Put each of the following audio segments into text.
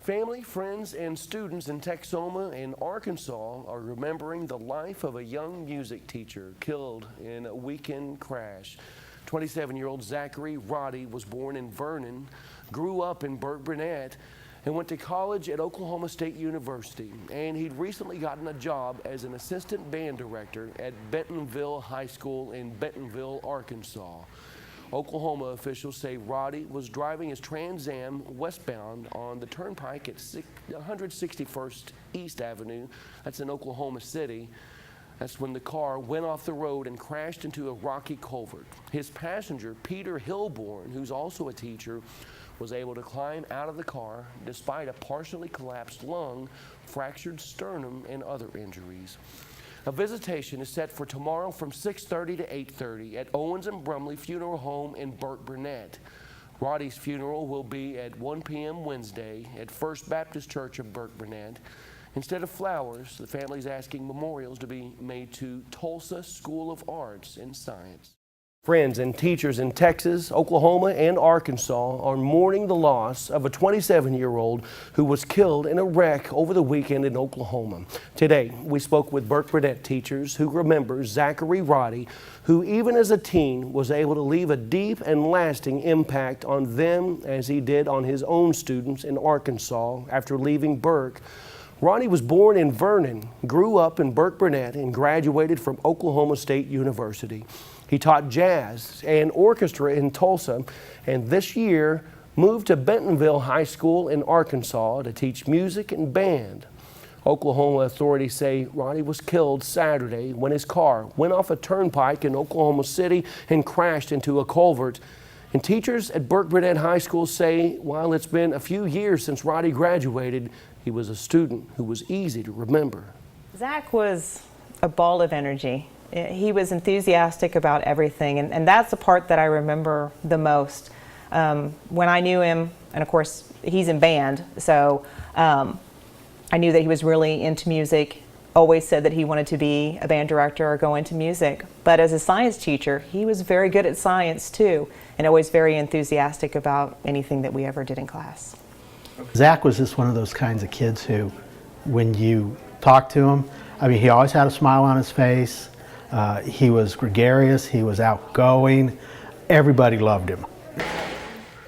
Family, friends, and students in Texoma and Arkansas are remembering the life of a young music teacher killed in a weekend crash. 27-year-old Zachary Roddy was born in Vernon, grew up in Burke Burnett, and went to college at Oklahoma State University. And he'd recently gotten a job as an assistant band director at Bentonville High School in Bentonville, Arkansas. Oklahoma officials say Roddy was driving his Trans Am westbound on the turnpike at 161st East Avenue. That's in Oklahoma City. That's when the car went off the road and crashed into a rocky culvert. His passenger, Peter Hilborn, who's also a teacher, was able to climb out of the car despite a partially collapsed lung, fractured sternum, and other injuries. A visitation is set for tomorrow from 6:30 to 8:30 at Owens and Brumley Funeral Home in Burke Burnett. Roddy's funeral will be at 1 p.m. Wednesday at First Baptist Church of Burke Burnett. Instead of flowers, the family is asking memorials to be made to Tulsa School of Arts and Science. Friends and teachers in Texas, Oklahoma, and Arkansas are mourning the loss of a 27-year-old who was killed in a wreck over the weekend in Oklahoma. Today, we spoke with Burke Burnett teachers who remember Zachary Roddy, who even as a teen was able to leave a deep and lasting impact on them as he did on his own students in Arkansas after leaving Burke. Roddy was born in Vernon, grew up in Burke Burnett, and graduated from Oklahoma State University. He taught jazz and orchestra in Tulsa, and this year moved to Bentonville High School in Arkansas to teach music and band. Oklahoma authorities say Roddy was killed Saturday when his car went off a turnpike in Oklahoma City and crashed into a culvert. And teachers at Burke Burnett High School say while it's been a few years since Roddy graduated, he was a student who was easy to remember. Zach was a ball of energy. He was enthusiastic about everything, and that's the part that I remember the most. When I knew him, and of course he's in band, so I knew that he was really into music, always said that he wanted to be a band director or go into music. But as a science teacher, he was very good at science too, and always very enthusiastic about anything that we ever did in class. Zach was just one of those kinds of kids who, when you talked to him, I mean, he always had a smile on his face. He was gregarious, he was outgoing, everybody loved him.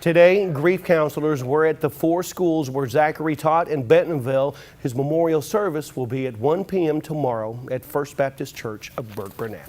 Today, grief counselors were at the 4 schools where Zachary taught in Bentonville. His memorial service will be at 1 p.m. tomorrow at First Baptist Church of Burke Burnett.